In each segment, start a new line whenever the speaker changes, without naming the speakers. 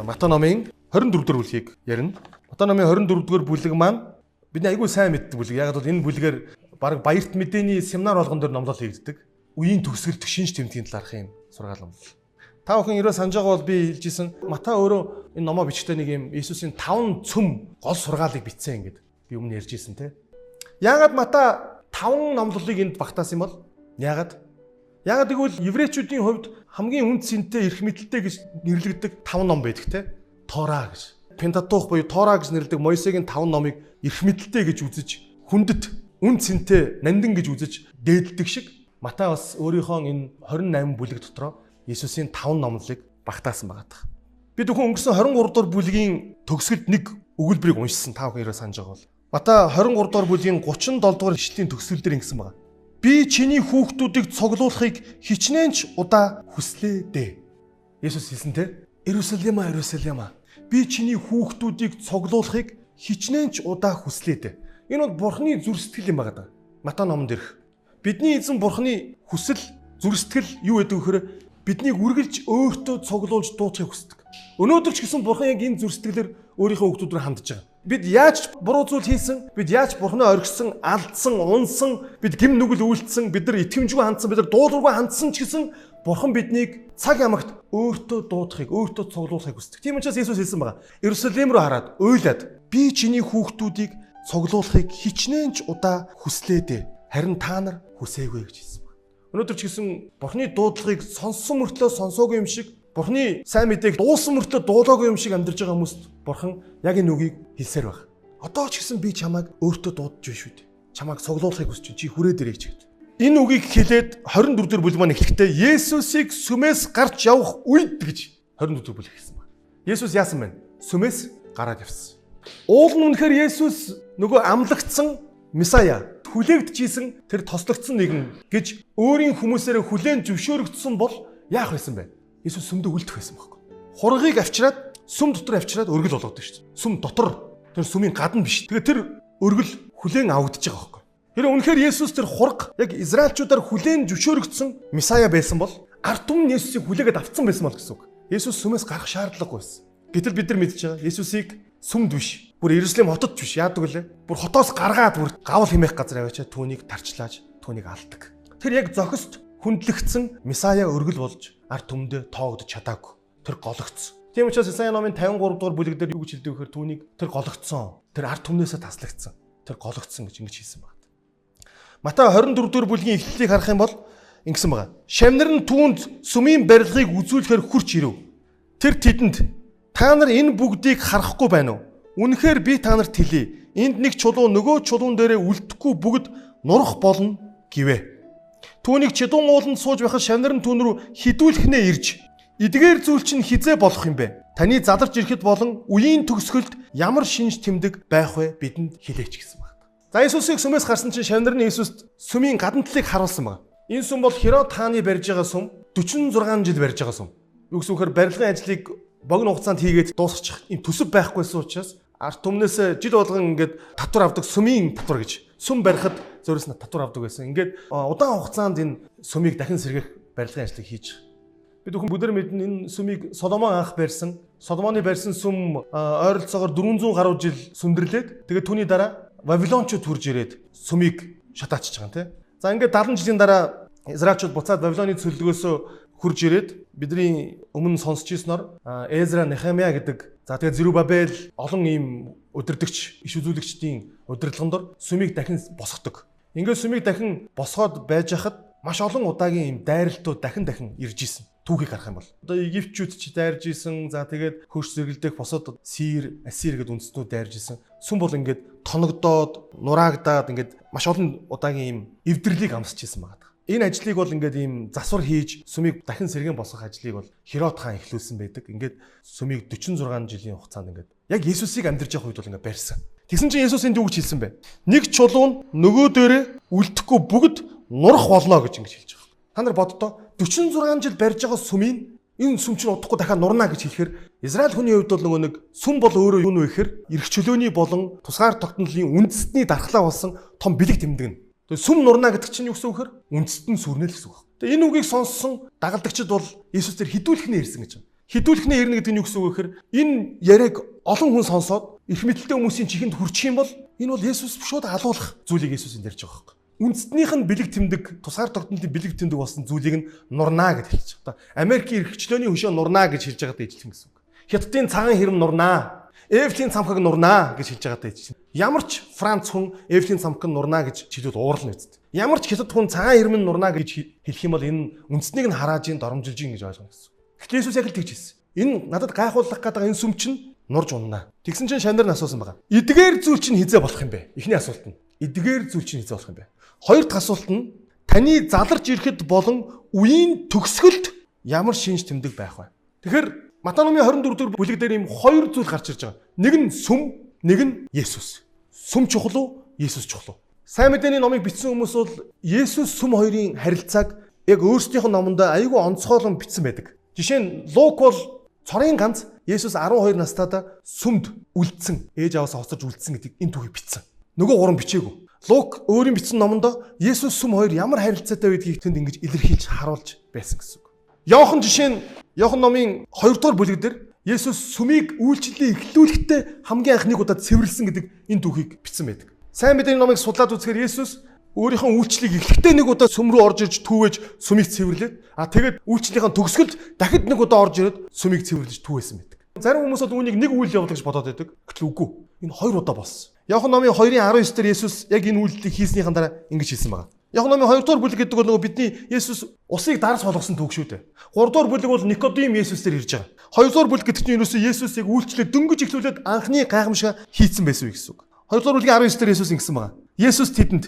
Матай номын 24 дугаар бүлгийг ярина. Матай номын 24 дугаар бүлэг маань бидний айгүй сайн мэддэг бүлэг. Яг бол энэ бүлгээр баг баярт мэдээний семинар болгон дээр номлол хийгддэг. Үеийн төгсгөлт шинж тэмдгийн талаарх юм сургаал номлол. Та бүхэн ерөө санаж байгаа бол би хэлжсэн Матай өөрөө энэ номоо бичдэг нэг юм Иесусийн 5 цөм гол сургаалыг бичсэн ингээд би өмнө ярьжсэн те. Яагаад Матай 5 номлолыг энд багтаасан юм бол? Яагаад гэвэл еврейчүүдийн хувьд хамгийн үнд цэнтэй эрх мэдэлтэй гэж нэрлэгддэг 5 ном байдаг те. Тора гэж. Пентатух буюу Тора гэж нэрлэдэг Мойсегийн 5 номыг эрх мэдэлтэй гэж үзэж, хүндэт үнд цэнтэй нандин гэж үзэж дээддэг шиг Матай бас өөрийнхөө энэ 28 бүлэг дотроо Иесусийн 5 номлолыг багтаасан байгаа. Би зөвхөн өнгөрсөн 23 дугаар бүлгийн төгсгөлд нэг өгүүлбэрийг уншсан та бүхэн ирээ санаж байгаа бол. Матай 23 дугаар бүлгийн 37 дугаар ишлэлийн төгсгөл дээр ингэсэн байгаа. Би чиний хүүхдүүдийг цуглуулахыг хичнээн ч удаа хүслээ дээ. Иесус хэлсэн те. Иерусалима. Би чиний хүүхдүүдийг цуглуулахыг хичнээн ч удаа хүслээ дээ. Энэ бол Бурхны зүрх сэтгэл юм байна. Матай номонд ирэх. Бидний эзэн Бурхны хүсэл, зүрх сэтгэл юу гэдэг вэхээр биднийг үргэлж өөртөө цуглуулж дуутахыг хүсдэг. Өнөөдөр ч гэсэн Бурхан яг энэ зүрх сэтгэлээр өөрийнхөө хүүхдүүдэд хандж байгаа. Бид яаж буруу зүйл хийсэн, бид яаж Бурханаа оргисон, алдсан, унсан, бид гим нүгэл үйлдсэн, бид нар итгэмжгүй хандсан, бид нар дуулуургүй хандсан ч гэсэн Бурхан биднийг цаг ямагт өөртөө дуутахыг, өөртөө цуглуулахыг хүсдэг. Тийм учраас Иесус хэлсэн байгаа. Иерусалим руу хараад уйлаад би чиний хүүхдүүдийг цуглуулахыг хичнээн ч удаа хүслээ дээ. Харин та нар хүсээгүй гэж хэлсэн байна. Өнөөдөр ч гэсэн Бурханы дуудлагыг сонссон мөртлөө сонсоогүй юм шиг, Бурханы сайн мэдээг дуулсан мөртлөө дуулаагүй юм шиг амьдарч байгаа хүмүүст Бурхан яг энэ үгийг хэлсээр байна. Одоо ч гэсэн би чамайг өөртөө дуудаж байна шүү дээ. Чамайг цуглуулахыг хүсэж байна. Чи хүрээд ирэх гэж. Энэ үгийг хэлээд 24 дугаар бүлэг маань эхлэхдээ Есүсийг сүмээс гарч явах үед гэж 24 дугаар бүлэг хэлсэн байна. Есүс яасан бэ? Сүмээс гараад явсан. Уул нь үнэхээр Есүс нөгөө амлагдсан Месая хүлээгдэжсэн тэр тослогдсон нэгэн гэж өөрийн хүмүүсээрээ хүлээн зөвшөөрөгдсөн бол яах байсан бэ? Иесус сүмдө үлдэх байсан байхгүй. Хургийг авчираад сүм дотор авчираад өргөл болгодог шүү дээ. Сүм дотор тэр сүмийн гадна биш. Тэгээ тэр өргөл хүлээн авагдаж байгаа байхгүй. Тэр үнэхээр Иесус тэр хург яг Израильчуудаар хүлээн зөвшөөрөгдсөн Месая байсан бол ард түмэн Иесусыг хүлээгээд авцсан байсан бол гэсэн үг. Иесус сүмээс гарах шаардлагагүй байсан. Гэтэл бид нар мэдж байгаа Иесусыг сүмд биш. Бүр Иерусалим хотод биш. Яадаг вүлээ? Бүр хотоос гаргаад бүр гавал хэмээх газар аваачаа түүнийг тарчлааж түүнийг алдаг. Тэр яг зохист хүндлэгдсэн Месая өргөл болж ард түмэндээ тоогдож чадаагүй. Тэр гологцсон. Тийм учраас Исая номын 53 дугаар бүлэг дээр юу гэж хэлдэг вэхээр түүнийг тэр гологцсон. Тэр ард түмнээсээ таслагдсан. Тэр гологцсон гэж ингэж хэлсэн байна. Матай 24 дугаар бүлгийн эхлэлийг харах юм бол ингэсэн байна. Шавнар нь түүнд сүмийн барилгыг үзүүлэхээр хурч ирэв. Тэр тэдэнд та нар энэ бүгдийг харахгүй байна уу? Үнэхээр би та нарт хэлье. Энд нэг чулуу нөгөө чулуун дээрээ үлдэхгүй бүгд нурах болно гэвэ. Түүнийг чидуун ууланд сууж байхад шавнар нь түүн рүү хідүүлэхнээ ирж эдгээр зүйл чинь хизээ болох юм бэ? Таны задарч ирэхэд болон үеийн төгсгөлд ямар шинж тэмдэг байх вэ? Бидэнд хэлээч гэсэн байна. За Иесусыг сүмээс гарсан чинь шавнар нь Иесуст сүмийн гадна талыг харуулсан байна. Энэ сүм бол Херод хааны барьж байгаа сүм, 46 жил барьж байгаа сүм. Юу гэсэн үгээр барилгын ажлыг богино хугацаанд хийгээд дуусгачих юм төсөв байхгүйсэн учраас ард түмнээс жил болгон ингээд татвар авдаг сүмийн татвар гэж. Сүм барихад зөрөөс нь татвар авдаг байсан. Ингээд удаан хугацаанд энэ сүмийг дахин сэргээх барилгын ажлыг хийж. Бид бүхэн бүгд мэднэ энэ сүмийг Соломон анх барьсан. Соломоны барьсан сүм ойролцоогоор 400 гаруй жил сүндэрлээд тэгээд түүний дараа Вавилончууд хурж ирээд сүмийг шатаачж байгаа юм тий. За ингээд 70 жилийн дараа Израильчууд буцаад Вавилоны цөллөгөөсөө хурж ирээд бидний өмнө сонсч ирснээр Эзра, Нехемия гэдэг за тэгээд Зерубабел олон ийм удирдагч, иш үзүүлэгчдийн удирдлагын дор сүмийг дахин босгодог. Ингээд сүмийг дахин босгоод байж хахад маш олон удаагийн ийм дайралтууд дахин ирж исэн. Түүхийг харах юм бол одоо Египтчүүд ч дайрж исэн. За тэгээд хөрш зэрэглэдэг босоод Сир, Ассир гэдэг үндэстнүүд дайрж исэн. Сүм бол ингээд тоногдоод, нураагдаад ингээд маш олон удаагийн ийм эвдэрлийг амсч исэн байгаа. Энэ ажлыг бол ингээд ийм засвар хийж сүмийг дахин сэргэн босгох ажлыг бол Херод хаан эхлүүлсэн байдаг. Ингээд сүмийг 46 жилийн хугацаанд ингээд яг Иесусыг амьдарч явах үед бол ингээд барьсан. Тэгсэн чинь Иесус энд юу гэж хэлсэн бэ? Нэг чулуун нөгөө дээрээ үлдэхгүй бүгд нурах болно гэж ингэж хэлж байгаа. Та нар боддоо 46 жил барьж байгаа сүмийн энэ сүм чинь удахгүй дахиад нурна гэж хэлэхээр Израиль хүний хувьд бол нөгөө нэг сүм бол өөрөө юу нэ гэхээр эрх чөлөөний болон тусгаар тогтнолын үндэстний дархлаа болсон том бэлэг тэмдэг. Тэгээ сүм нурна гэдэг чинь юу гэсэн үг хэр? Үндэст нь сүрнэ л гэсэн үг. Тэгээ энэ үгийг сонссон дагалдагчид бол Иесус тэр хідүүлэхнээ ирсэн гэж байна. Хідүүлэхнээ ирнэ гэдэг нь юу гэсэн үг вэ гэхээр энэ яриаг олон хүн сонсоод их мэдэлтэй хүмүүсийн чихэнд хүрчих юм бол энэ бол Есүс шууд алуулах зүйлийг Есүс энэ ярьж байгаа хэрэг. Үндэстнийх нь бэлэг тэмдэг, тусгаар тогтнолын бэлэг тэмдэг болсон зүйлийг нь нурнаа гэж хэлж байгаа. Америкийн эрхчлөөний хөшөө нурнаа гэж хэлж байгаадаа ижилхэн гэсэн үг. Хятадын цагаан хэрэм нурнаа, Эвлийн цамхаг нурнаа гэж хэлж байгаадаа ижилхэн. Ямар ч Франц хүн Эвлийн цамхаг нурнаа гэж хэлвэл уурал нэвцдэг. Ямар ч Хятад хүн цагаан хэрэм нурнаа гэж хэлэх юм бол энэ үндэстнийг нь харааж ин доромжилж ин гэж ойлгоно гэсэн. Гэтэл Есүс яг л тэгж хэлсэн. Энэ надад гайхуулах гэдэг энэ сүм чинь нурж унана. Тэгсэн чинь шандар нь асуусан байгаа. Эдгээр зүйл чинь хизээ болох юм бэ? Эхний асуулт нь. Эдгээр зүйл чинь хизээ болох юм бэ? Хоёр дахь асуулт нь таны заларч ирэхэд болон үеийн төгсгөлд ямар шинж тэмдэг байх вэ? Тэгэхээр Матай номын 24 дугаар бүлэг дээр ийм хоёр зүйл гарч ирж байгаа. Нэг нь сүм, нэг нь Есүс. Сүм чухал уу? Есүс чухал уу? Сайн мэдээний номыг бичсэн хүмүүс бол Есүс сүм хоёрын харилцааг яг өөрсдийнх нь номонд аягүй онцгойлон бичсэн байдаг. Жишээ нь Лук бол цорын ганц Есүс 12 настайдаа сүмд үлдсэн, ээж аваасаа хоцорж үлдсэн гэдэг энэ түүхийг бичсэн. Нөгөө гурван бичээгүй. Лук өөрийн бичсэн номонд Есүс сүм хоёр ямар харилцаатай байдгийг тэнд ингэж илэрхийлж харуулж байсан гэсэн үг. Иохан жишээ нь Иохан номын 2 дугаар бүлэг дээр Есүс сүмийг үйлчлэлээ эхлүүлэхдээ хамгийн анхныг удаад цэвэрлсэн гэдэг энэ түүхийг бичсэн байдаг. Сайн мэдээний номыг судлаад үзэхээр Есүс өөрийнхөө үйлчлэлийг эхлэхдээ нэг удаа сүм рүү орж ирж түүвэж сүмийг цэвэрлээд тэгээд үйлчлэлийнхаа төгсгөлд дахид нэг удаа орж ирээд сүмийг цэвэрлэж түүвэсэн байдаг. Зарим хүмүүс бол үүнийг нэг үйл явдал гэж бодоод байдаг. Гэтэл үгүй. Энэ 2 удаа болсон. Иохан номын 2:19 дээр Есүс яг энэ үйлдэлийг хийснийхэн дараа ингэж хэлсэн байна. Иохан номын 2 дугаар бүлэг гэдэг бол нөгөө бидний Есүс усыг дарс болгосон түүх шүү дээ. 3 дугаар бүлэг бол Никодим Есүс дээр ирж байгаа. 2 дугаар бүлэг гэдэг чинь ерөөсөө Есүсийг үйлчлээ дөнгөж эхлүүлээд анхны гайхамшиг хийцэн байсан үг гэсэн үг. 2 дугаар бүлгийн 19 дээр Есүс ингэсэн байна. Есүс тэдэнд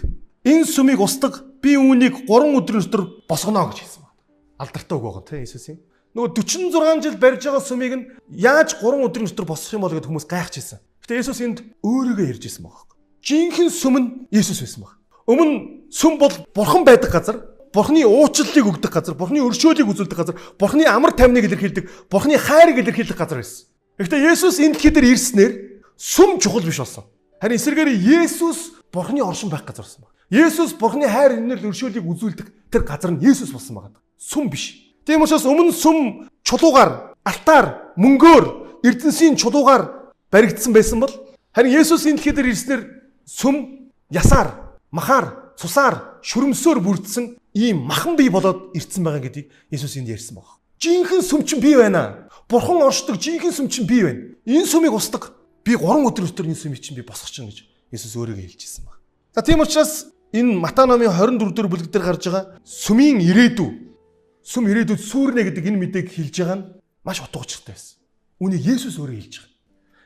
энэ сүмийг устгах би үүнийг 3 өдрийн дотор босгоно гэж хэлсэн байна. Алдартай үг байгаа тийм Есүсийн. Нөгөө 46 жил барьж байгаа сүмийг нь яаж 3 өдрийн дотор босгох юм бол гэдэг хүмүүс гайхажсэн. Гэтэ Есүс энд өөрийгөө ярьж ирсэн байгаа. Жинхэнэ сүм нь Есүс байсан баг. Өмнө сүм бол бурхан байдаг газар, бурханы уучлалыг өгдөг газар, бурханы өршөөлийг үзүүлдэг газар, бурханы амар тайвныг илэрхийлдэг, бурханы хайрыг илэрхийлдэг газар байсан. Гэхдээ Есүс энэ дэлхий дээр ирснээр сүм чухал биш болсон. Харин эсвэргээр Есүс бурханы оршин байх газар болсон баг. Есүс бурханы хайр инээл өршөөлийг үзүүлдэг тэр газар нь Есүс болсон байгаа. Сүм биш. Тийм учраас өмнө сүм чулуугаар, алтаар, мөнгөөр, эрдэнсийн чулуугаар баригдсан байсан бол харин Есүс энэ дэлхий дээр ирснээр сүм ясаар, махаар, цусаар, шүрмсөөр бүрдсэн ийм махан бий болоод ирсэн байгаа гэдгийг Есүс энд ярьсан баг. Жинхэнэ сүм чинь бий байна. Бурхан оршдог жинхэнэ сүм чинь бий байна. Энэ сүмийг устгах. Би 3 өдөр дотор энэ сүмийг чинь би босгочихно гэж Есүс өөрийгөө хэлжсэн баг. За тийм учраас энэ Матай номын 24 дугаар бүлэг дээр гарч байгаа сүмийн ирээдүй, сүм ирээдүйд сүрнэ гэдэг энэ мэдээг хэлж байгаа нь маш утга учиртай байсан. Үүнийг Есүс өөрөө хэлж байгаа.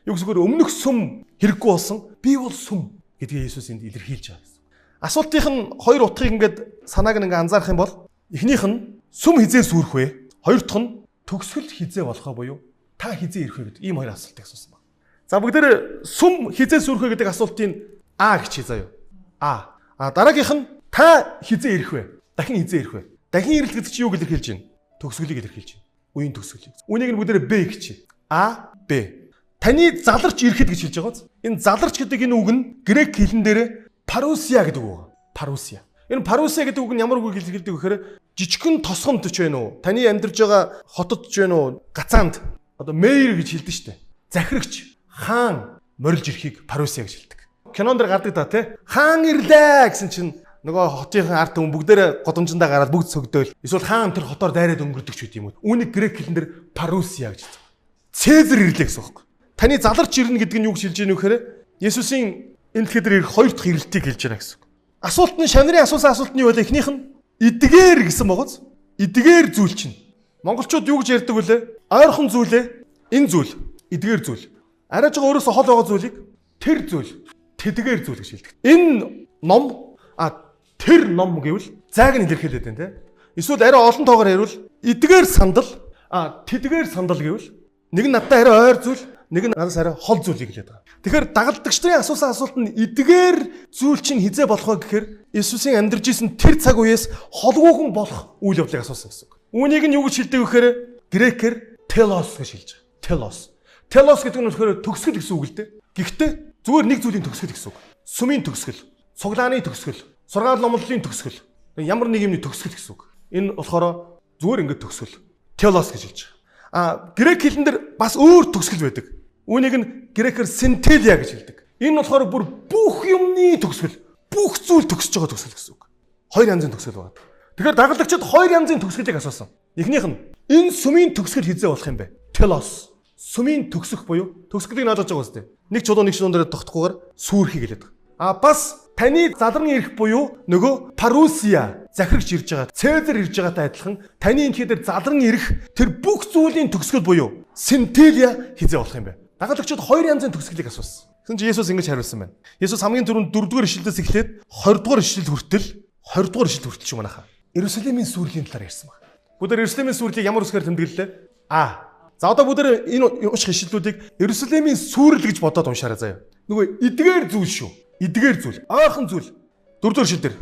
Юу гэсгээр өмнөх сүм хэрэггүй болсон. Би бол сүм гэдгийг Есүс энд илэрхийлж байгаа. Асуултынх нь хоёр утгыг ингээд санааг нь ингээд анзаарах юм бол эхнийх нь сүм хизээ сүрэх вэ? Хоёр дахь нь төгсгөл хизээ болох буюу та хизээ ирэх вэ гэдэг ийм хоёр асуултыг асуусан байна. За бүгдээр сүм хизээ сүрэх вэ гэдэг асуултыг А гэж хий заяа. А дараагийнх нь та хизээ ирэх вэ? Дахин хизээ ирэх вэ? Дахин ирэлт гэдэг чинь юу илэрхийлж байна? Төгсгөлийг илэрхийлж байна. Үеийн төгсгөлийг. Үнийг нь бүгдээр Б гэж хий. А, Б. Таны заларч ирэхэд гэж хэлж байгаа. Энэ заларч гэдэг энэ үг нь грек хэлэн дээр парусия гэдэг үг. Парусия. Энэ парусия гэдэг үг нь ямар үг илэрхийлдэг вэ гэхээр жижигхэн тосгонд ч байна уу? Таны амьдарч байгаа хотод ч байна уу? Гацаанд одоо мэйр гэж хэлдэг шүү дээ. Захирагч, хаан морилж ирэхийг парусия гэж хэлдэг. Кинон дэр гардаг та тий. Хаан ирлээ гэсэн чинь нөгөө хотынхан ард түмэн бүгдээрээ годомжиндаа гараад бүгд сөгдөөл. Эсвэл хаан тэр хотоор дайраад өнгөрдөг ч үгүй юм. Үүнийг грек хэлэн дээр парусия гэж хэлдэг. Цезар ирлээ гэсэн үг. Таны заларч ирнэ гэдэг нь юу гэж хэлж ийм вэхээр Есүсийн энэ дэлхий дээр ирэх хоёр дахь ирэлтийг хэлж байна гэсэн үг. Асуулт нь шавнырын асуусан асуулт нь юу вэ? Эхнийх нь эдгээр гэсэн богоц. Эдгээр зүйл чинь. Монголчууд юу гэж ярьдаг вүлээ? Ойрхон зүйлээ энэ зүйл, эдгээр зүйл. Арайж байгаа өөрөөсөө хол байгаа зүйлийг тэр зүйл, тэдгээр зүйл гэж хэлдэг. Энэ ном тэр ном гэвэл зайг нь илэрхийлээд байна те. Эсвэл арай олон тоогоор ярил эдгээр сандал, тэдгээр сандал гэвэл нэг нь надтай арай ойр зүйл, нэг нь надаас арай хол зүйлийг хэлээд байгаа. Тэгэхээр дагалдагч нарын асуусан асуулт нь эдгээр зүйл чинь хизээ болох вэ гэхээр Иесусийн амьдарч исэн тэр цаг үеэс холгүйхэн болох үйл явдлыг асуусан гэсэн үг. Үүнийг нь юу гэж хэлдэг вэ гэхээр грекээр телос гэж хэлж байгаа. Телос. Телос гэдэг нь болохоор төгсгөл гэсэн үг л дээ. Гэхдээ зүгээр нэг зүйлийн төгсгөл гэсэн үг. Сүмийн төгсгөл, цуглааны төгсгөл, сургаал номлолын төгсгөл, ямар нэг юмны төгсгөл гэсэн үг. Энэ болохоор зүгээр ингээд төгсгөл. Телос гэж хэлж байгаа. Грек хэлэн дээр бас өөр төгсгөл байдаг. Үүнийг нь грекээр синтелия гэж хэлдэг. Энэ болохоор бүр бүх юмны төгсгөл, бүх зүйл төгсөж байгаа төгсгөл гэсэн үг. Хоёр янзын төгсгөл байна. Тэгэхээр дагалдагчид хоёр янзын төгсгөлийг асуусан. Эхнийх нь энэ сүмийн төгсгөл хизээ болох юм бэ? Телос. Сүмийн төгсөх буюу төгсгөлийг наадаж байгаа үстэй. Нэг чулуу нэг чулуун дээр тогтохгүйгээр сүрхий гэлээд байгаа. Бас таны задарны ирэх буюу нөгөө парусия захирагч ирж байгаа, Цезар ирж байгаатай адилхан таны энэ дээр задарны ирэх тэр бүх зүйлийн төгсгөл буюу синтелия хизээ болох юм бэ? Дагалдагчид хоёр янзын төгсгөлийг асуусан. Гэсэн чи Есүс ингэж хариулсан байна. Есүс хамгийн түрүүнд 4-р ишлэлээс эхлээд 20-р ишлэл хүртэл 20-р ишлэл хүртэл ч юм аахаа. Иерусалимийн сүрлийн талаар ярьсан байна. Бүгд Иерусалимийн сүрлийг ямар үсгээр тэмдэглэлээ? За одоо бүгд энэ унших ишлэлүүдийг Иерусалимийн сүрэл гэж бодоод уншаарай заяа. Нөгөө эдгээр зүйл шүү. Эдгээр зүйл, ойрхон зүйл. 4-р ишлэл дээр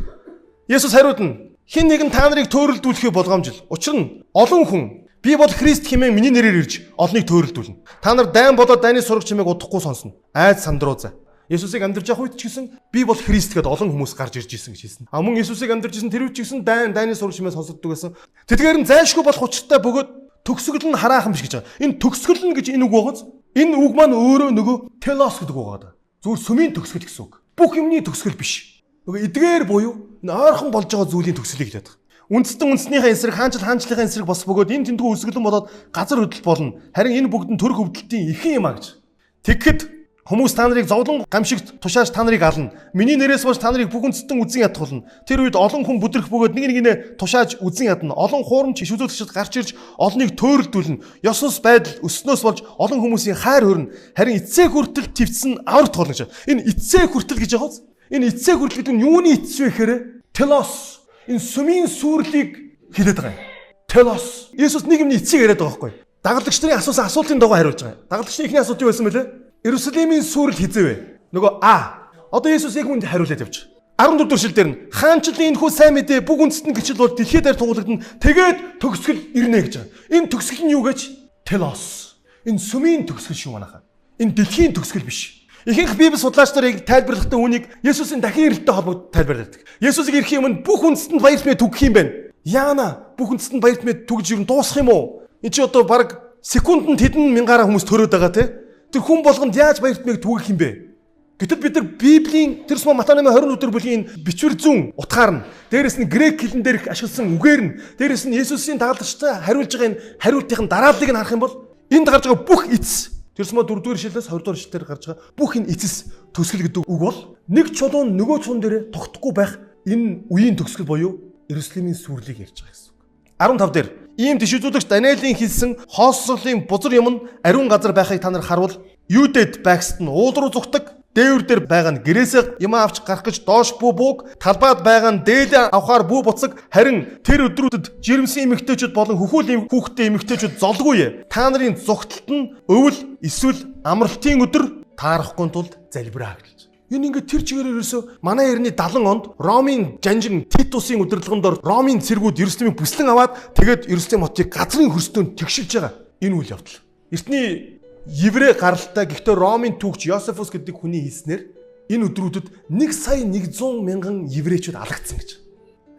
Есүс хариулна. Хэн нэгэн та нарыг төөрөлдүүлэхээ болгоомжил. Учир нь олон хүн би бол Христ хэмээн миний нэрээр ирж олныг төөрөлдүүлнэ. Та нар дайн болоод дайны сураг чимээг удахгүй сонсно. Айд сандрууз. Есүсийг амьдарч явах үед ч гэсэн би бол Христ гэдээ олон хүмүүс гарч ирж исэн гэж хэлсэн. Мөн Есүсийг амьдарч исэн тэр үед ч гэсэн дайны сураг чимээ сонсогддог байсан. Тэдгээр нь зайлшгүй болох учиртай бөгөөд төгсгөл нь хараахан биш гэж байгаа. Энэ төгсгөл нь гэж энэ үг байгаас энэ үг маань өөрөө нөгөө телос гэдэг үг байгаа. Зүгээр сүмийн төгсгөл гэсэн үг. Бүх юмны төгсгөл биш. Нөгөө эдгээр буюу энэ ойрхон болж байгаа зүйлийн төгсгөлийг хэлээд байгаа. Үндэстэн үндэснийхээ эсрэг хаанчлалын эсрэг бос бөгөөд энэ тэмдгүү үсгэлэн болоод газар хөдлөлт болно. Харин энэ бүгд нь төр хөвдөлтийн эхэн юм а гэж. Тэгэхэд хүмүүс та нарыг зовлон гамшигт тушааж та нарыг ална. Миний нэрээс болж та нарыг бүх үндэстэн үзэн ядах болно. Тэр үед олон хүн бүдрэх бөгөөд нэг нэгнээ тушааж үзэн ядна. Олон хуурамч шүлүүлэгчд гарч ирж олныг төөрөлдүүлнэ. Ёсос байдал өснөөс болж олон хүмүүсийн хайр хүрнэ. Харин эцсээ хүртэл твцсэн аврагт болно гэж. Энэ эцсээ хүртэл гэж яхав? Энэ эцсээ хүртэл гэдэг нь юуны эцс вэ гэхээр телос. Энэ сүмийн сүрлийг хэлээд байгаа юм. Телос. Есүс нэг юмны эцсийг яриад байгаа байхгүй. Дагалдагч нарын асуусан асуултын дагуу хариулж байгаа. Дагалдагчны ихний асуулт юу байсан бэлээ? Иерусалимийн сүрэл хизээ вэ? Нөгөө одоо Есүс яг үүнд хариулаад явж. 14-р эшлэлдэр нь хаанчлалын энэхүү сайн мэдээ бүх үндэстэн гिचил бол дэлхийд даяар туулагдана. Тэгээд төгсгөл ирнэ гэж байгаа. Энэ төгсгөл нь юу гэж? Телос. Энэ сүмийн төгсгөл шүү манайхаа. Энэ дэлхийн төгсгөл биш. Ихэнх Библи судлаач нарыг тайлбарлахдаа үүнийг Есүсийн дахин ирэлттэй холбогдож тайлбарладаг. Есүсийг ирэхийн өмнө бүх үндэстэнд баяр тэмээ түгэх юм байна. Яана бүх үндэстэнд баяр тэмээ түгж ирэн дуусах юм уу? Энд чи одоо баг секундэд хэдэн мянгаараа хүмүүс төрөөд байгаа те. Тэр хүн болгонд яаж баяр тэмээг түгэх юм бэ? Гэтэл бид нар Библийн тэр сум Матай 8:24 бүлгийн бичвэр зүүн утгаар нь дээрэс нь грек хэлэн дээрх ашигласан үгээр нь дээрэс нь Есүсийн дагалдагчтай хариулж байгаа энэ хариултын дарааллыг нь харах юм бол энд гарч байгаа бүх эцэс тэрсмө 4-р ишлэлээс 20-р ишлэлээр гарч байгаа бүх энэ эцэс төгсгөл гэдэг үг бол нэг чулуун нөгөө чулуун дээр тогтохгүй байх энэ үеийн төгсгөл буюу Иерусалимийн сүрлийг ярьж байгаа гэсэн үг. 15 дээр ийм тишүүлэгч Даниэлийн хэлсэн хоосрлын бузар юм нь ариун газар байхыг та нар харвал Юудэд байгсад нь уул руу зүгтэг дээвэр дээр байгаа нь гэрээсээ юм авч гарах гэж доош бүү бууг талбайд байгаа нь дээлээ авахаар бүү буцаг харин тэр өдрүүдэд жирэмсэн эмэгтэйчүүд болон хөхүүл хүүхдтэй эмэгтэйчүүд золгүй та нарын зүгтэлт нь өвөл эсвэл амралтын өдөр таарахгүй тулд залбираа гэж. Энэ ингээд тэр чигээр ерөөсөө манай эртний 70 онд Ромын жанжин Титусын удирдлаганд Ромын цэргүүд Иерусалимыг бүслэн аваад тэгээд Иерусалим хотыг газрын хөрстөнд тэгшилж байгаа. Энэ үйл явдал. Эртний Еврей гаралтай гэхдээ Ромын түүхч Йосефус гэдэг хүний хэлснээр энэ өдрүүдэд 1,100,000 еврейчүүд алагдсан гэж.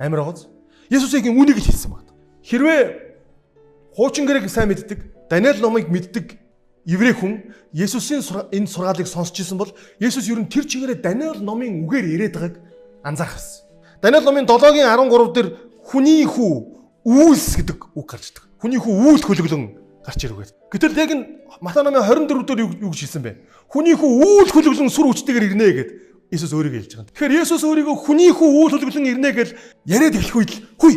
Амар гоц. Есүсийн үнийг л хэлсэн байна. Хэрвээ хуучин грек сайн мэддэг, Даниэл номыг мэддэг еврей хүн Есүсийн энэ сургаалыг сонсч ирсэн бол Есүс ер нь тэр чигээрээ Даниэл номын үгээр ирээд байгааг анзаарах гэсэн. Даниэл номын 7-гийн 13 дээр хүний хүү үүс гэдэг үг гарч ирдэг. Хүний хүү үүл хөлөглөн гарч ирвэ. Гэтэл яг энэ Матай номын 24 дээр юу гэж хэлсэн бэ? Хүний хүү үүл хөлөглөн сүр хүчтэйгээр ирнэ гэд Иесус өөрийгөө хэлж байгаа. Тэгэхээр Иесус өөрийгөө хүний хүү үүл хөлөглөн ирнэ гэж яриад эхлэх үед хүй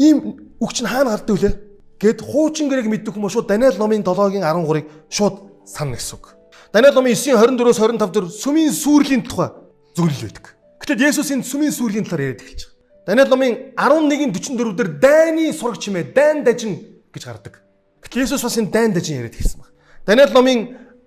ийм үг чинь хаана гардаг вүлээ? Гэт хуучин гэрэг мэддэг хүмүүс шууд Даниэл номын 7-гийн 13-ыг шууд санна гэсэн үг. Даниэл номын 9-24-өөс 25 дээр сүмийн сүрлийн тухай зөвлөл байдаг. Гэтэл Иесус энэ сүмийн сүрлийн талаар яриад эхэлж байгаа. Даниэл номын 11-44 дээр дайны сураг чимээ, дайн дажин гэж гардаг. Гэтэл Иесус бас энэ дайн дажин яриад эхэлсэн байна. Даниэл номын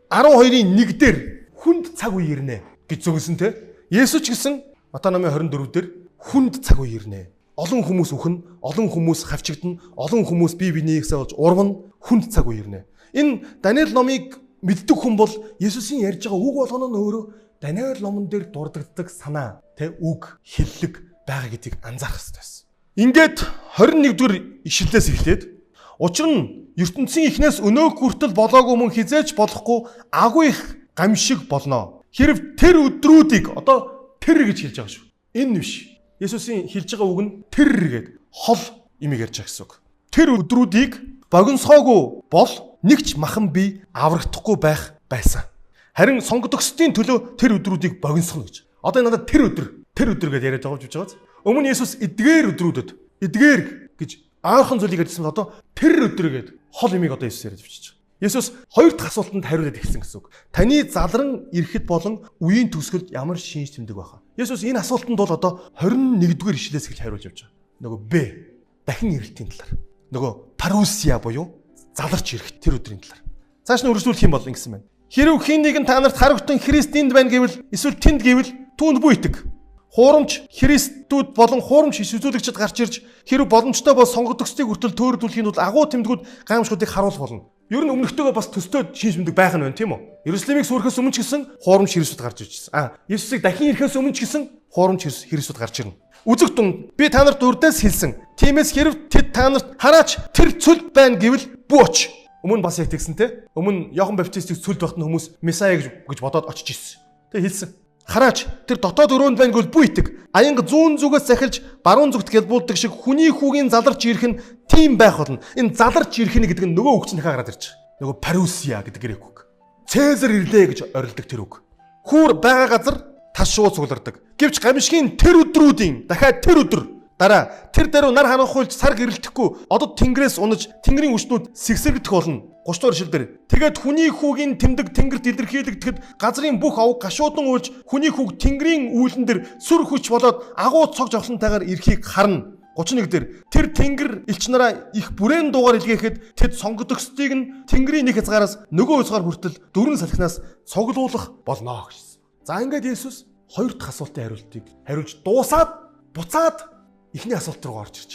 12-ийн 1 дээр хүнд цаг үе ирнэ гэж зөвлөсөн те. Иесус ч гэсэн Матай номын 24 дээр хүнд цаг үе ирнэ. Олон хүмүүс үхэн, олон хүмүүс хавчигдана, олон хүмүүс бие биенийгсээ болж урвна, хүнд цаг үе ирнэ. Энэ Даниэл номыг мэддэг хүн бол Есүсийн ярьж байгаа үг болгоно нь өөрөө Даниэл номон дээр дурддагддаг санаа, тэ үг, хэллэг байгаа гэдгийг анзаарах хэрэгтэй байсан. Ингээд 21-р ишлэлээс эхлээд Учир нь ертөнцийн эхнээс өнөөг хүртэл болоогүй мөн хизээч болохгүй агуу их гамшиг болно. Хэрв тэр өдрүүдийг одоо тэр гэж хэлж байгаа шүү. Энэ биш. Есүсийн хэлж байгаа үг нь тэр гээд хол имийг ярьж байгаа гэсэн үг. Тэр өдрүүдийг богиносгоогүй бол нэгч махан бие аврагдахгүй байх байсан. Харин сонгогдсдын төлөө тэр өдрүүдийг богиносгоно гэж. Одоо энэ надад тэр өдөр гэж яриад байгаа юм шиг. Өмнө Есүс эдгээр өдрүүдэд эдгээр гэж ойрхон зүйлийг ярьсан бол одоо тэр өдөр гээд хол имийг одоо Есүс яриад бичиж байгаа. Есүс хоёр дахь асуултанд хариулаад эхэлсэн гэсэн үг. Таны залран ирэхэд болон үеийн төгсгөлд ямар шинж тэмдэг байхаа. Есүс энэ асуултанд бол одоо 21-р ишлээс эхэлж хариулж явж байгаа. Нөгөө Б дахин ирэлтийн талаар. Нөгөө парусия буюу заларч ирэх тэр өдрийн талаар. Цааш нь үргэлжлүүлэх юм бол ингэсэн байна. Хэрв хэн нэгэн та нарт харагтун Христэнд байна гэвэл эсвэл тэнд гэвэл түүнд бүү итэг. Хуурамч Христүүд болон хуурамч иш үзүүлэгчид гарч ирж хэрв боломжтой бол сонгогдсдыг хүртэл төөрдүүлэхийн тулд агуу тэмдгүүд гайхамшгуудыг харуулах болно. Ер нь өмнөхтэйгээ бас төстэй шинж тэмдэг байх нь байна тийм үү? Иерусалимыг сүрэхээс өмнө ч гэсэн хуурамч Христүүд гарч иржсэн. Есүсийг дахин ирэхээс өмнө ч гэсэн хуурамч Христүүд гарч ирнэ. Үзэг тун би та нарт урдаас хэлсэн. Тиймээс хэрв тэд та нарт хараач тэр цөлд байна гэвэл бүү оч. Өмнө бас яг тэгсэн те. Өмнө Иохан Баптистыг цөлд байхад нь хүмүүс Месая гэж бодоод очиж ирсэн. Тэг хэлсэн. Хараач тэр дотоод өрөөнд байна гэвэл бүү итэг. Аянга зүүн зүгээс захилж баруун зүгт гэлбүүлдэг шиг хүний хүүгийн заларч ирэх нь тийм байх болно. Энэ заларч ирэх нь гэдэг нь нөгөө үг чинь дахиад гараад ирж байгаа. Нөгөө парусия гэдэг грек үг. Цезар ирлээ гэж орилдог тэр үг. Хүүр байгаа газар тас шууд цуглардаг. Гэвч гамшигын тэр өдрүүдийн дахиад тэр өдөр дараа тэр даруй нар ханахуйлж сар гэрэлтэхгүй одод тэнгэрээс унаж тэнгэрийн өчнүүд сэгсэргдэх болно. 30 дугаар ишлэлдэр тэгээд хүний хүүгийн тэмдэг тэнгэрт илэрхийлэгдэхэд газрын бүх овг гашуудан уйлж хүний хүүг тэнгэрийн үүлэн дээр сүр хүч болоод агуу цог жавхлантайгаар ирэхийг харна. 31 дээр тэр тэнгэр элч нараа их бүрээн дуугаар илгээхэд тэд сонгогдсдыг нь тэнгэрийн нэг хязгаараас нөгөө хязгаар хүртэл дөрвөн салхинаас цоглуулах болно гэсэн. За ингээд Есүс хоёр дахь асуултын хариулж дуусаад буцаад эхний асуулт руу орж ирж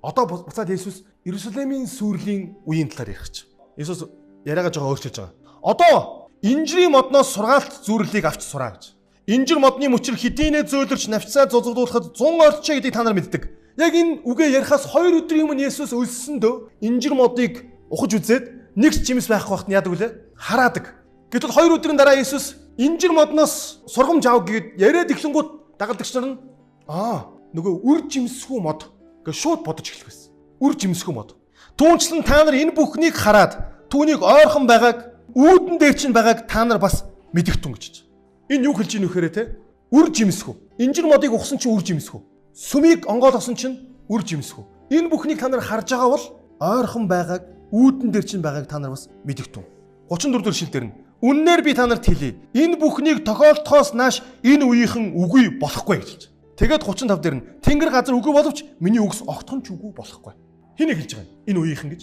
байгаа. Одоо буцаад Есүс Иерусалимийн сүрлийн үеийн талаар ярих гэж. Есүс яриагаа жоо өөрчилж байгаа. Одоо инжирийн модноос сургаалт зүрлэлийг авч сураа гэж. Инжир модны мөчр хэдийнэ зөөлөрч навчсаа зузгдуулахад 100 орчоо гэдгийг та нар мэддэг. Яг энэ үгээ ярихаас 2 өдрийн өмнө Есүс өлсөндөө инжир модыг ухаж үзээд нэг ч жимс байхгүй байхад нь яадаг вүлээ? Хараадаг. Гэтэл 2 өдрийн дараа Есүс инжир модноос сургамж аав гэгээд яриад эхлэнгүүт дагалдагч нар нь нөгөө үр жимсгүй мод гэж шууд бодож эхлэх байсан. Үр жимсгүй мод. Түүнчлэн та нар энэ бүхнийг хараад түүнийг ойрхон байгааг үүдэн дээр чинь байгааг та нар бас мэдэгтэн гэж. Энэ юу хэлж ийн вэхээр те? Үр жимсгүй. Инжир модыг ухсан чинь үр жимсгүй. Сүмийг онгойлгосон чинь үр жимсгүй. Энэ бүхнийг та нар харж байгаа бол ойрхон байгааг үүдэн дээр чинь байгааг та нар бас мэдэгтэн. 34 дэх шилдэр нь үннээр би та нарт хэлье. Энэ бүхнийг тохиолдохоос нааш энэ үеийнхэн үгүй болохгүй гэж. Тэгээд 35 дээр нь Тэнгэр газар үгүй боловч миний үгс огтхон ч үгүй болохгүй. Хэнийг хэлж байгаа юм? Энэ үеийнхэн гэж.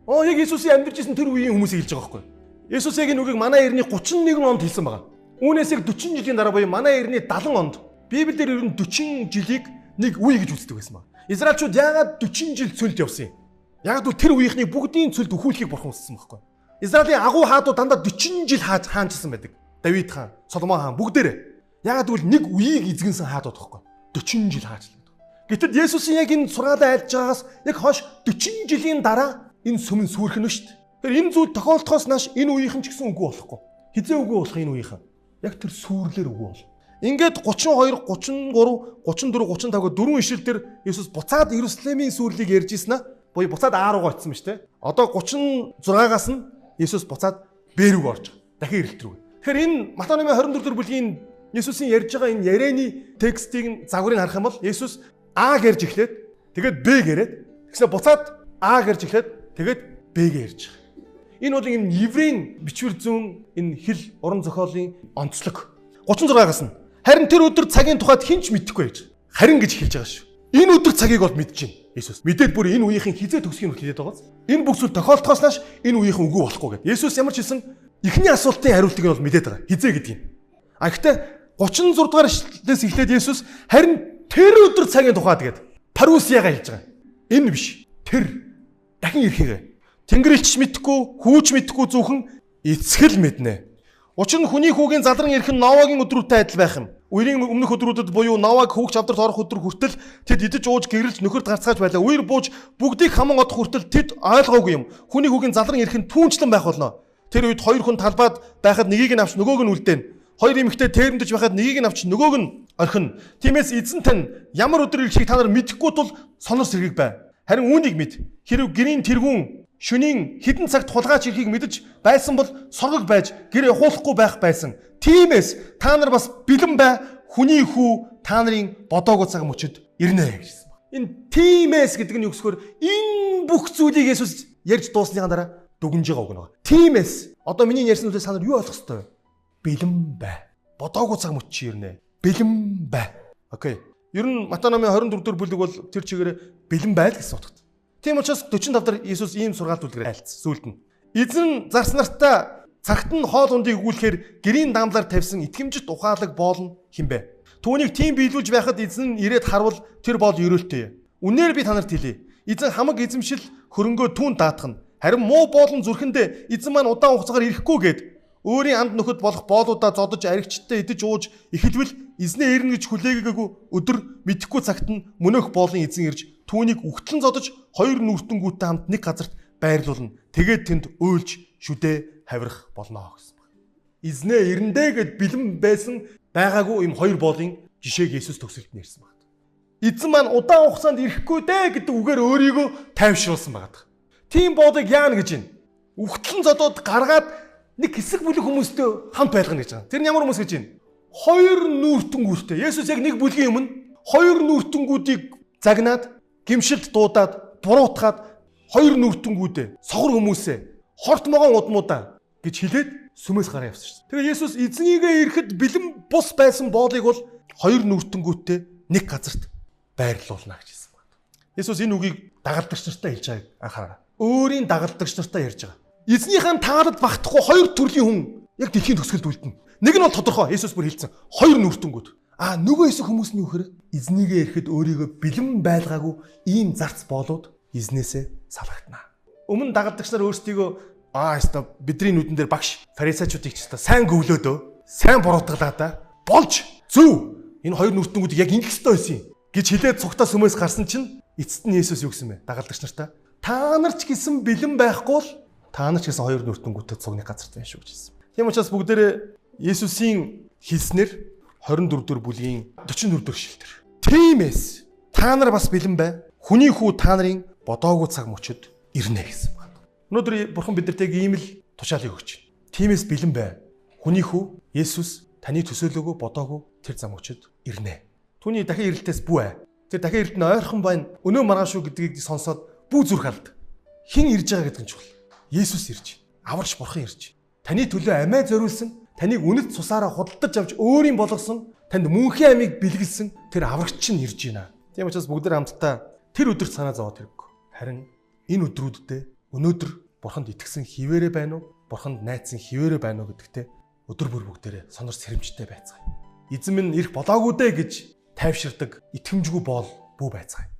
Яг Есүсийн амьдарч исэн тэр үеийн хүмүүсийг хэлж байгаа байхгүй. Есүс яг энэ үгийг манай эртний 31 онд хэлсэн байгаа. Үүнээс яг 40 жилийн дараа буюу манай эртний 70 онд Библиэлд ер нь 40 жилийг нэг үе гэж үздэг байсан байна. Израильчууд яагаад 40 жил цөлд явсан юм? Яг л тэр үеийнхний бүгдийн цөлд өхүүлэхийг бурхан хүссэн байхгүй. Израилийн агуу хаадууд дандаа 40 жил хаанчсан байдаг. Давид хаан, Соломон хаан бүгдээрээ. Яагаад гэвэл нэг үеийг эзэгэнсэн хаадууд байхгүй. 40 жил хаажлаа. Гэтэл Есүсийн яг энэ сургаалаа айлж байгаас яг хойш 40 жилийн дараа энэ сүмэн сүрхэн нь шүү дээ. Тэгэхээр энэ зүйл тохиолдохоос нааш энэ үеийнхэн ч гэсэн үгүй болохгүй. Хизээ үгүй болох энэ үеийнхэн. Яг тэр сүрлэр үгүй бол. Ингээд 32, 33, 34, 35 дөрвөн ишлэлдэр Есүс буцаад Иерусалимийн сүрлийг ярьж ийсэн аа. Буюу буцаад А руугаа очсон ба шүү дээ. Одоо 36-аас нь Есүс буцаад Б рүү орж байгаа. Дахин ирэлт рүү. Тэгэхээр энэ Матай номын 24 дэх бүлгийн Есүсийн ярьж байгаа энэ ярианы текстийн загварыг харах юм бол Есүс А гэрж эхлээд тэгээд Б гэрээд тэгснэ буцаад А гэрж эхлээд тэгээд Б гэрж байгаа. Энэ бол энэ еврейн бичвэр зүүн энэ хэл уран зохиолын онцлог. 36-аас нь харин тэр өдөр цагийн тухайд хинч мэдэхгүй байж. Харин гэж хэлж байгаа шүү. Энэ өдөр цагийг бол мэдэж байна. Есүс мэдээд бүр энэ үеийнхэн хизээ төгсгийг хэлээд байгааз. Энэ бүх зүйл тохиолдохоос нааш энэ үеийнхэн үгүй болохгүй гэдэг. Есүс ямар ч хэлсэн эхний асуултын хариултыг нь бол мэдээд байгаа. Хизээ гэдгийг. Гэхдээ 36 дугаар ишлэлээс эхлээд Есүс харин тэр өдөр цагийн тухайд гэдэг парусияга хэлж байгаа. Энэ биш. Тэр дахин ирэхээ. Тэнгэрлэгч мэдхгүй, хүүч мэдхгүй зөвхөн эцгэл мэднэ. Учир нь хүний хүүгийн залран ирэх нь Новагийн өдрүүтэй адил байх юм. Үерийн өмнөх өдрүүдэд буюу Новаг хөвгч авдарт орох өдөр хүртэл тэд идэж ууж гэрэлж нөхөрт гарцгааж байлаа. Үер бууж бүгдийг хаман одох хүртэл тэд ойлгоогүй юм. Хүний хүүгийн залран ирэх нь түүнчлэн байх болно. Тэр үед хоёр хүн талбайд байхад нэгийг нь авч нөгөөг нь үлдээн. Хоёр эмэгтэй тэрэмдэж байхад нэгийг нь авч нөгөөг нь орхино. Тиймээс эзэн тань ямар өдөр ирэхийг та нар мэдэхгүй тул сонор сэргийг бай. Харин үүнийг мэд. Хэрв гэрийн тэргүүн шөнийн хідэн цагт хулгайч ирэхийг мэдэж байсан бол соргог байж гэр явуулахгүй байх байсан. Тиймээс та нар бас бэлэн бай, хүний хүү та нарын бодоогүй цаг мөчөд ирнэ гэсэн байна. Энэ тиймээс гэдэг нь юу гэхээр энэ бүх зүйлийг Есүс ярьж дуусныхаа дараа дүгнж байгаа үг нэг. Тиймээс одоо миний ярьсан зүйлээс та нар юу ойлгох ёстой вэ? Бэлэн бай. Бодоогүй цаг мөч ирнэ. Бэлэн бай. Окей. Ер нь Матай номын 24 дэх бүлэг бол тэр чигээр бэлэн байл гэсэн утгатай. Тийм учраас 45 дээр Иесус ийм сургаалт үлдгээр айлцсан. Сүүлд нь эзэн зарц нартаа цагт нь хоол ундыг өгүүлэхээр гэрийн даамлаар тавьсан итгэмжит ухаалаг боолн хинбэ. Түүнийг тийм биелүүлж байхад эзэн ирээд харвал тэр боол ерөөлтэй. Үнээр би танарт хэлье. Эзэн хамаг эзэмшил хөрөнгөө түүнд даатгана. Харин муу боолн зүрхэндээ эзэн маань удаан хугацаагаар ирэхгүй гээд өөрийн анд нөхөд болох боолуудаа зодож аригчтай идэж ууж эхэлвэл эзнээ ирнэ гэж хүлээгээгүй өдөр мэдэхгүй цагт нь мөнөөх боолын эзэн ирж түүнийг үхтлэн зодож хоёр нүртэнгүүтээ хамт нэг газарт байрлуулна. Тэгээд тэнд өөлж шүдээ хавирах болно гэсэн байна. Эзнээ ирэндээ гэд бэлэн байсан байгаагүй юм хоёр боолын жишээг Есүс төгсөлд нэрсэн байна. Эзэн маань удаан хугацаанд ирэхгүй дээ гэдэг үгээр өөрийгөө тайвшруулсан байна. Тийм боолыг яана гэж байна. Үхтлэн зодоод гаргаад нэг хэсэг бүлэг хүмүүстэй хамт байлгана гэж байгаа. Тэр нь ямар хүмүүс гэж байна? Хоёр нүртэнгүүттэй. Есүс яг нэг бүлгийн өмнө хоёр нүртэнгүүдийг загнаад гимшилд дуудаад буруутгаад хоёр нүртэнгүүдээ сохор хүмүүсээ хорт могоон удмуудаа гэж хэлээд сүмээс гараа явсан шүү дээ. Тэгээ Есүс эзнийгээ ирэхэд бэлэн бус байсан боолыг бол хоёр нүртэнгүүтээ нэг газарт байрлуулна гэж хэлсэн байна. Есүс энэ үгийг дагалдагч нартай хэлж байгааг анхаараа. Өөрийн дагалдагч нартай ярьж байгаа. Эзнийхэн таалад багтахгүй хоёр төрлийн хүн яг дэлхийн төгсгөлд үлдэнэ. Нэг нь бол тодорхой. Есүс бүр хэлсэн. Хоёр нүртэнгүүд. Нөгөө хэсэг хүмүүс нь юу гэхээр эзнийгээ ирэхэд өөрийгөө бэлэн байлгаагүй ийм зарц боолууд эзнээсээ салгатана. Өмнө дагалдагч нар өөрсдийгөө бидний нүдэн дээр багш фарисеучуудыг ч сайн гөвлөөдөө, сайн буруутгалаа да. Болж зөв. Энэ хоёр нүртэнгүүдийг яг ингэх ёстой байсан юм гэж хэлээд цугтаа сүмээс гарсан чинь эцэст нь Есүс юу гэсэн бэ? Дагалдагч нартаа та нар ч гэсэн бэлэн байхгүй бол та нар ч гэсэн хоёр нүртэнгүүтэй цугны газарт байна шүү гэж хэлсэн. Тийм учраас бүгдээрээ Есүсийн хэлснээр 24 дэх бүлгийн 44 дэх шилтэр. Тиймээс та нар бас бэлэн бай. Хүний хүү та нарын бодоогүй цаг мөчөд ирнэ гэсэн байна. Өнөөдөр Бурхан биднэрт яг ийм л тушаалыг өгч байна. Тиймээс бэлэн бай. Хүний хүү Есүс таны төсөөлөөгүй бодоогүй тэр зам мөчөд ирнэ. Түүний дахин ирэлтээс бүү ээ. Тэр дахин ирэлт нь ойрхон байна. Өнөө маргааш шүү гэдгийг сонсоод бүү зүрх алд. Хэн ирж байгаа гэдэг нь чухал. Есүс ирж байна. Аварч Бурхан ирж байна. Таны төлөө амиа зориулсан, таныг үнэт цусаараа худалдаж авч өөрийн болгосон, танд мөнхийн амийг бэлгэлсэн тэр аврагч нь ирж байна. Тийм учраас бүгд хамтдаа тэр өдөрт санаа зовоод хэрэггүй. Харин энэ өдрүүдэд өнөөдөр Бурханд итгэсэн хിവэрэ байна уу? Бурханд найдсан хിവэрэ байна уу гэдэгтээ өдөр бүр бүгдээрээ сонор сэрэмжтэй байцгаая. Эзэн минь ирэх болоогүй дээ гэж тайвширдаг итгэмжгүй боол бүү байцгаая.